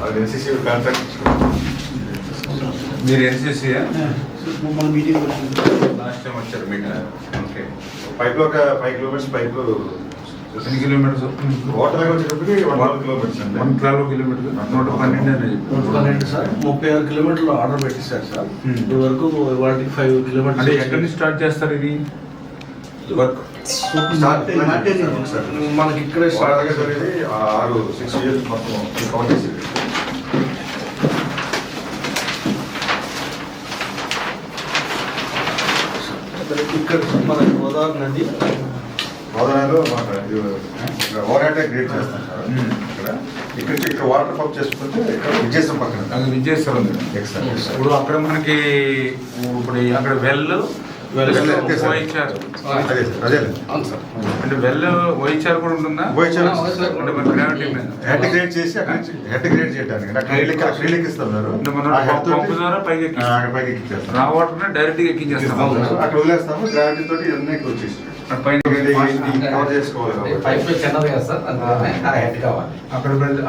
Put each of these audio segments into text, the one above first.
అది NCC contract. మీరు NCC మన మీటింగ్ లాస్ట్ టైం వచ్చారు మీటింగ్. ఓకే. పైప్లో ఒక 5 కిలోమీటర్స్ పైపు ఎన్ని కిలోమీటర్స్? వాటర్ లాగా వచ్చేటప్పటికి 112 కిలోమీటర్స్ అండి. 112 కిలోమీటర్స్ 112 అని చెప్పి 112 సార్. 36 కిలోమీటర్లు ఆర్డర్ పెట్టిస్తారు సార్. ఇది వరకు వాటికి 5 కిలోమీటర్స్. అంటే ఎక్కడి నుంచి స్టార్ట్ చేస్తారు ఇది వర్క్? మనకి ఇక్కడే స్టార్ట్ జరిగేది 6 ఇయర్స్ మొత్తం కవర్ చేసేది. ఇక్కడ మన గోదావరి నది గోదావరిలో ఓవర్ హెడ్ క్రియేట్ చేస్తాం సార్. ఇక్కడ నుంచి ఇక్కడ వాటర్ పంప్ చేసుకుంటే ఇక్కడ విజయసం పక్కన అది విజయసాగర్ ఉంది. ఇప్పుడు అక్కడ మనకి ఇప్పుడు అక్కడ వెల్ వైచార్ అంటే వెల్ వైచార్ కూడా ఉంటుందా? అంటే మన గ్రావిటీ మీద హెడ్ క్రియేట్ చేసి హెడ్ క్రియేట్ చేయడానికి క్లినిక్ ఇస్తున్నారు. పంపు ద్వారా పైకి ఎక్కించేస్తాం. రా వాటర్ డైరెక్ట్ గా ఎక్కించేస్తాం. అక్కడ వదిలేస్తాము. గ్రావిటీ తోటి ఇవన్నీ వచ్చేసి కవర్ చేసుకోవాలి.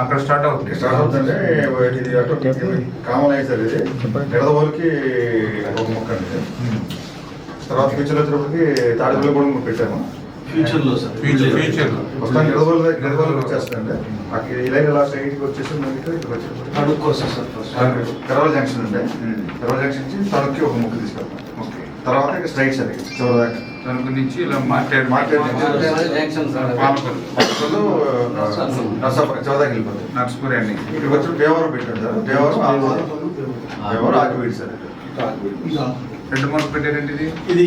అక్కడ స్టార్ట్ అవుతుంది. ఇది కామన్ అయ్యి సార్. ఇది ఎడదవోలికి ఒక మొక్క అండి. తర్వాత ఫ్యూచర్ వచ్చేటప్పటికి తాడిపల్లి కూడా పెట్టాము. ఫ్యూచర్లో సార్ ఫ్యూచర్ వస్తాను ఎడదవోలికి వచ్చేస్తాండి. ఈ లైన్ లాస్ట్ ఐటీకి వచ్చేసి మనకి ఇక్కడ వచ్చేటప్పుడు తణుకు వస్తుంది సార్. కరవల్ జంక్షన్ అండి. కరవల్ జంక్షన్ నుంచి తణుక్కి ఒక ముక్క తీసుకెళ్తాం. ఓకే. తర్వాత ఇక్కడ స్ట్రైట్ సార్ చివరిదాకా తణుకు నుంచి ఇలా చివరిదాకా వెళ్ళిపోతాం. నర్స్పూర్ అండి. ఇక్కడ వచ్చి దేవరం పెట్టాడు సార్. దేవరం ఆగిపోయింది సార్. రెండు మనకు పెట్టారండి. ఇది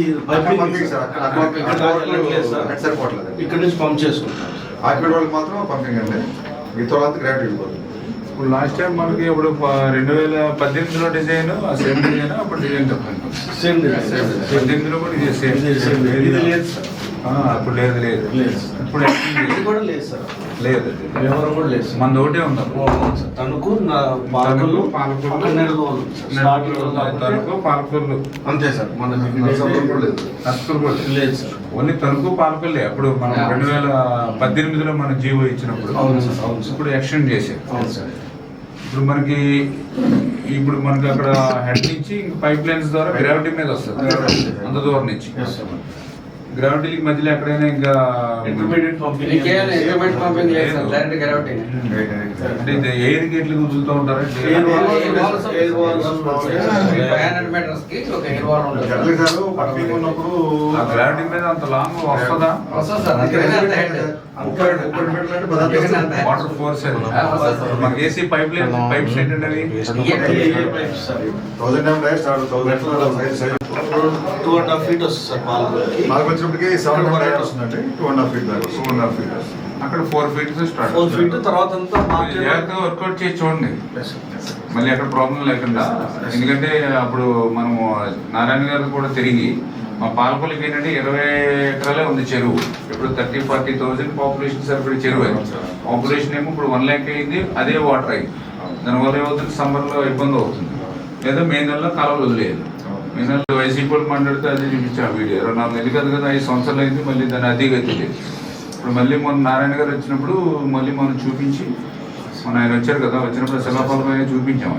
సరిపోవట్లేదు. ఇక్కడ నుంచి పంప్ చేసుకుంటాం. ఆగిపోయే వాళ్ళకి మాత్రం పంపింగ్ అండి. మిగతా వాళ్ళంతా గ్రావిటీ వెళ్ళిపోతుంది. ఇప్పుడు లాస్ట్ టైం మనకి ఇప్పుడు 2018లో డిజైన్ సేమ్ డిజైన్ అప్పుడు డిజైన్ చెప్పండి. సేమ్ 18లో కూడా ఇది సేమ్. ఇది లేదు సార్. అప్పుడు లేదు ఇప్పుడు ఇది కూడా లేదు సార్. లేదు ఎవరు కూడా లేదు. మన ఒకటే ఉంది. తణుకు పాలకొల్లు తణుకు పాలకొల్లు అంతే సార్. మన నర్సపూర్ కూడా లేదు సార్. ఓన్లీ తణుకు పాలకొల్లే. అప్పుడు మనం 2018లో మన జీవో ఇచ్చినప్పుడు ఇప్పుడు ఎక్స్టెండ్ చేసాం. ఇప్పుడు మనకి అక్కడ హెడ్ నుంచి పైప్ లైన్స్ ద్వారా గ్రావిటీ మీద వస్తుంది. అంత దూరం నుంచి గ్రావిటీకి మధ్యలో ఎక్కడైనా ఇంకా ఎయిర్ గేట్లు వదులుతూ ఉంటారా? గ్రావిటీ మీద అంత లాంగ్ వస్తుందా? వాటర్ ఫోర్స్ మనకి ఏసీ పైప్ లైన్ పైప్స్ ఏంటంటే 2.5 feet వస్తుంది సార్. మాకు వచ్చినప్పటికి 7 వస్తుందండి. 2.5 feet దాకా 2.5 feet. అక్కడ 4 feet స్టార్ట్. 4 feet తర్వాత అంతా వర్కౌట్ చేసి చూడండి మళ్ళీ అక్కడ ప్రాబ్లం లేకుండా. ఎందుకంటే అప్పుడు మనము నారాయణ గారు కూడా తిరిగి మా పాలకొల్లికి ఏంటంటే 20 ఎకరాలే ఉంది చెరువు. ఇప్పుడు 30-40,000 పాపులేషన్ సరిపడే చెరువు అయింది. పాపులేషన్ ఏమో ఇప్పుడు 1 lakh అయింది. అదే వాటర్ అయింది. దానివల్ల ఏమవుతుంది, సమ్మర్లో ఇబ్బంది అవుతుంది. లేదా మే నెలలో కాలువలు వదిలేదు. మే నెలలో వైసీపీ వాళ్ళు మాట్లాడితే అదే చూపించాం వీడియో. 24 నెలలు కదా 5 సంవత్సరాలు అయింది. మళ్ళీ దాన్ని అధిగతి లేదు. ఇప్పుడు మళ్ళీ మొన్న నారాయణ గారు వచ్చినప్పుడు మళ్ళీ మనం చూపించి ఆయన వచ్చారు కదా, వచ్చినప్పుడు శిలాఫలమైన చూపించాం.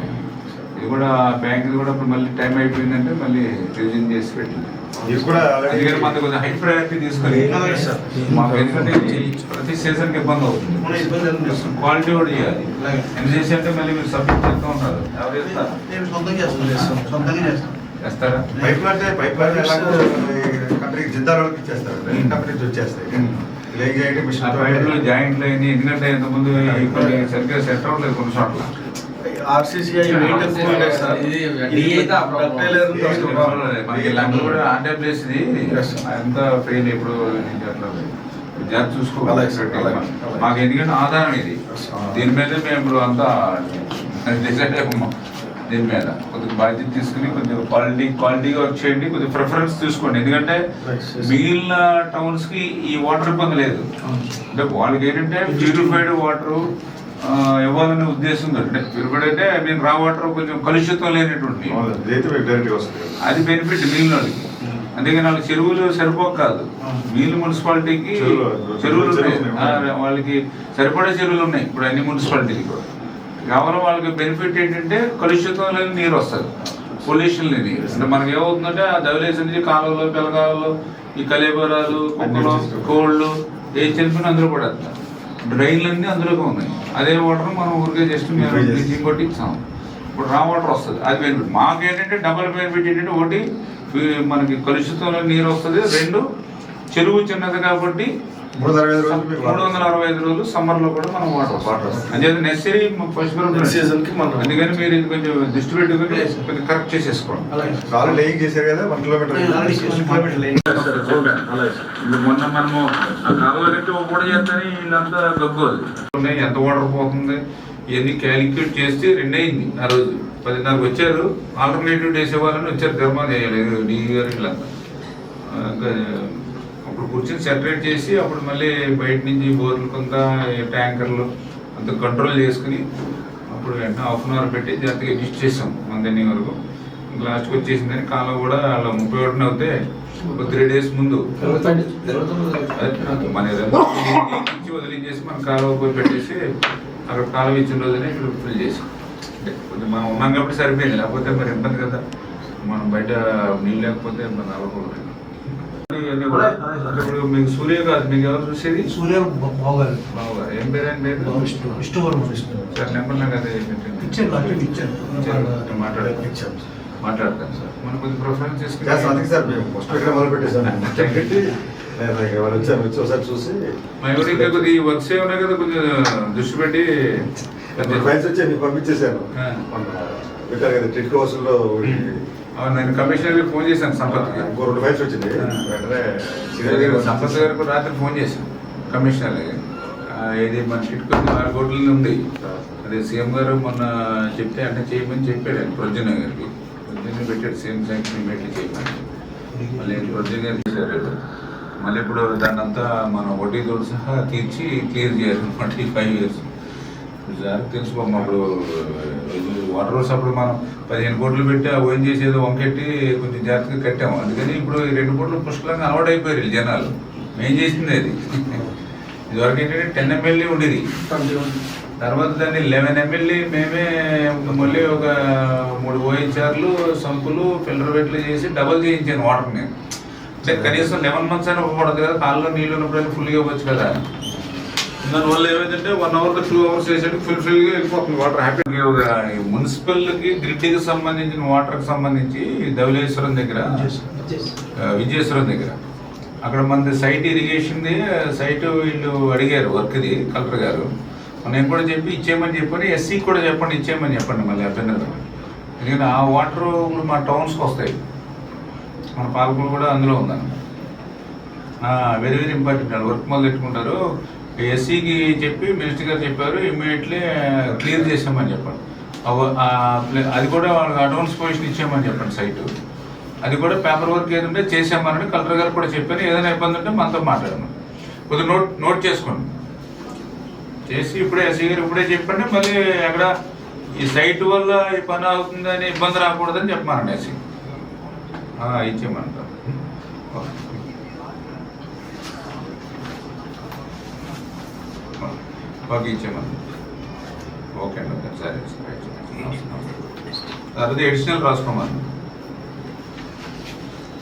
ఇది కూడా బ్యాంక్ కూడా ఇప్పుడు మళ్ళీ టైం అయిపోయిందంటే మళ్ళీ రివిజన్ చేసి పెట్టింది. అందుకని మనకు కొంచెం హై ప్రయారిటీ తీసుకొని మాకు ఎందుకంటే ప్రతి సీజన్కి ఇబ్బంది అవుతుంది. క్వాలిటీ కూడా చేయాలి. ఎంత చేసి అంటే మళ్ళీ మీరు సబ్మిట్ చేస్తూ ఉంటారు. ఎవరు చేస్తారా? పైప్ కంపెనీకి జిందాలోకి ఇచ్చేస్తారు. కంపెనీకి వచ్చేస్తాయి. జాయింట్లు అయింది. ఎందుకంటే ఇంతకుముందు సరిగ్గా సెట్ అవ్వట్లేదు కొన్ని చోట్ల. మనకి లంగ్ కూడా ఆర్డబ్ల్యూఎస్ అంతా ఫెయిల్. ఇప్పుడు జాగ్రత్త చూసుకోవాలి. మాకు ఎందుకంటే ఆధారం ఇది. దీని మీద మేము ఇప్పుడు అంతా డిసైడ్ అయ్యాము. దీని మీద కొద్దిగా బాధ్యత తీసుకుని కొద్దిగా క్వాలిటీగా వర్క్ చేయండి. కొద్దిగా ప్రిఫరెన్స్ తీసుకోండి. ఎందుకంటే మిగిలిన టౌన్స్ కి ఈ వాటర్ ఇబ్బంది లేదు. అంటే వాళ్ళకి ఏంటంటే ప్యూరిఫైడ్ వాటర్ ఇవ్వాలనే ఉద్దేశం. అంటే ప్యూరిఫైడ్ అంటే రా వాటర్ కొంచెం కలుషితం లేనటువంటి అది బెనిఫిట్ మిగిలిన వాళ్ళకి. అందుకని వాళ్ళకి చెరువులు సరిపోక కాదు, మిగిలిన మున్సిపాలిటీకి చెరువులు ఉన్నాయి. వాళ్ళకి సరిపడే చెరువులు ఉన్నాయి ఇప్పుడు అన్ని మున్సిపాలిటీకి కూడా. కేవలం వాళ్ళకి బెనిఫిట్ ఏంటంటే కలుషితం లేని నీరు వస్తుంది, పొల్యూషన్ లేని నీరు. అంటే మనకి ఏమవుతుందంటే ఆ ధవలేసి నుంచి కాలువలు పిల్లకాలు ఈ కలేబరాలు కుక్కలు కోళ్ళు ఏ చనిపోయినా అందులో పడేస్తారు. డ్రైన్లన్నీ అందులోకి ఉన్నాయి. అదే వాటర్ మనం ఊరికే జస్ట్ బ్లీచింగ్ కొట్టి ఇచ్చాం. ఇప్పుడు రా వాటర్ వస్తుంది, అది బెనిఫిట్. మాకు ఏంటంటే డబల్ బెనిఫిట్ ఏంటంటే ఒకటి మనకి కలుషితంలో నీరు వస్తుంది, రెండు చెరువు చిన్నది కాబట్టి 365 రోజులు సమ్మర్ లో కూడా మనం వాటర్ అంటే నెసరీ సీజన్ కి మనం అందుకని మీరు ఇది కొంచెం దృష్టి పెట్టుకుని కొంచెం కరెక్ట్ చేసేసుకోండి. చాలా లేయింగ్ చేశారు కదా 1 కిలోమీటర్. మొన్న మనము ఆ కాలువలకి ఒక పూట చేస్తారని వీళ్ళంతా గగ్గోదు ఎంత వాటర్ పోతుంది ఇవన్నీ క్యాలిక్యులేట్ చేస్తే 2 అయింది. ఆ రోజు 10:30 వచ్చారు. ఆల్టర్నేటివ్ డేస్ ఇవ్వాలని వచ్చారు. ధర్మా చేయలేదు డీ గారు వీళ్ళంతా. అప్పుడు కూర్చొని సెపరేట్ చేసి అప్పుడు మళ్ళీ బయట నుంచి బోర్లు కొంత ట్యాంకర్లు అంత కంట్రోల్ చేసుకుని అప్పుడు వెంటనే 1/2 అవర్ పెట్టి జాగ్రత్తగా ఎడ్జిస్ట్ చేసాం మందని వరకు. లాస్ట్కి వచ్చేసిందని కాలం కూడా అలా 31 అవుతే ఒక 3 days ముందు మన ఇచ్చి వదిలించేసి మన కాలువ పోయి పెట్టేసి అక్కడ కాలువ ఇచ్చిన రోజునే ఇక్కడ ఫిల్ చేసాం. కొంచెం మనం ఉన్నాం కాబట్టి సరిపోయింది, లేకపోతే మరి ఇబ్బంది కదా. మనం బయట నీళ్ళు లేకపోతే ఇబ్బంది అవ్వకూడదు. ఇప్పుడు మీకు సూర్య కాదు, మీకు ఎవరు చూసేది? సూర్య బావగారు. బావగారు ఏం పేరు? ఆయన పేరు విష్ణువర్మ. సార్ నెంబర్ నాకు అదే మాట్లాడతాను సార్. మనం కొంచెం ప్రిఫరెన్స్ తీసుకుని సార్ మేము ఫస్ట్ ఇక్కడ మొదలు పెట్టేసాను. వాళ్ళు వచ్చాను, వచ్చి ఒకసారి చూసి మా ఎవరికి కొద్దిగా వర్క్స్ ఏ ఉన్నాయి కదా, కొంచెం దృష్టి పెట్టి ఫైల్స్ వచ్చి మీకు పంపించేసాను. పెట్టారు కదా టిట్ కోర్సుల్లో. నేను కమిషనర్కి ఫోన్ చేశాను, సంపత్కి. ఇంకో 2 ఫైల్స్ వచ్చింది. వెంటనే సంపత్ గారికి రాత్రి ఫోన్ చేశాను కమిషనర్కి. ఇది మన టిట్కో 4 కోట్ల ఉంది. అదే సీఎం గారు మొన్న చెప్తే అంటే చేయమని చెప్పాడు ఆయన ప్రొజ్జన గారికి. ప్రొజ్జన పెట్టాడు సీఎం శాంక్షన్ పెట్టి చేయమని. మళ్ళీ ప్రొజ్జన గారు చేశారు. మళ్ళీ ఇప్పుడు దాన్ని అంతా మనం వడ్డీతో సహా తీర్చి క్లియర్ చేయాలి అనమాట ఈ 5 years. జాగ్రత్త తెలుసుకోమ్మా. అప్పుడు వాటర్ వర్క్స్ అప్పుడు మనం 15 కోట్లు పెట్టి ఆ ఓన్ చేసేదో వంకెట్టి కొంచెం జాగ్రత్తగా కట్టాము. అందుకని ఇప్పుడు 2 కోట్లు పుష్కలంగా అలవాటు అయిపోయారు జనాలు. మేము చేసింది అది. ఇదివరకు ఏంటంటే 10 MLA ఉండేది, తర్వాత దాన్ని 11 MLA మేమే మళ్ళీ ఒక 3 OHRలు సంపులు ఫిల్టర్ వెట్లు చేసి డబల్ చేయించాను వాటర్ని. అంటే కనీసం 11 months అయినా ఇవ్వకూడదు కదా, కాళ్ళలో నీళ్ళు ఉన్నప్పుడు ఫుల్గా ఇవ్వచ్చు కదా. దానివల్ల ఏమైందంటే 1 hour 2 hours వేసేది ఫుల్గా వెళ్ళిపోతుంది వాటర్ హ్యాపీ. మున్సిపల్కి గ్రిడ్కి సంబంధించిన వాటర్కి సంబంధించి ధవళేశ్వరం దగ్గర విజయేశ్వరం దగ్గర అక్కడ మనది సైట్ ఇరిగేషన్ది సైట్ వీళ్ళు అడిగారు వర్క్ది కలెక్టర్ గారు. నేను కూడా చెప్పి ఇచ్చేయమని చెప్పని ఎస్సీ కూడా చెప్పండి ఇచ్చేయమని చెప్పండి మళ్ళీ అభ్యంతరం. ఎందుకంటే ఆ వాటర్ ఇప్పుడు మా టౌన్స్కి వస్తాయి, మన పాలకులు కూడా అందులో ఉందన్న. Very very important. వాళ్ళు వర్క్ మొదలు పెట్టుకుంటారు. ఎస్సీకి చెప్పి మినిస్టర్ గారు చెప్పారు ఇమ్మీడియట్లీ క్లియర్ చేసామని చెప్పండి. అది కూడా వాళ్ళకి అడ్వాన్స్ పొజిషన్ ఇచ్చామని చెప్పండి సైటు. అది కూడా పేపర్ వర్క్ ఏదంటే చేసామని కలెక్టర్ గారు కూడా చెప్పారు. ఏదైనా ఇబ్బంది ఉంటే మనతో మాట్లాడమని కొద్దిగా నోట్ చేసుకోండి. చేసి ఇప్పుడే ఎస్సీ గారు ఇప్పుడే చెప్పండి. మళ్ళీ అక్కడ ఈ సైట్ వల్ల ఈ పని అవుతుందని ఇబ్బంది రాకూడదని చెప్పమనండి ఎస్సీ. ఇచ్చేయమంటారు. ఓకే ఇచ్చేయమని. ఓకే అండి, సరే. తర్వాత ఎడిషనల్ రాసుకోమని.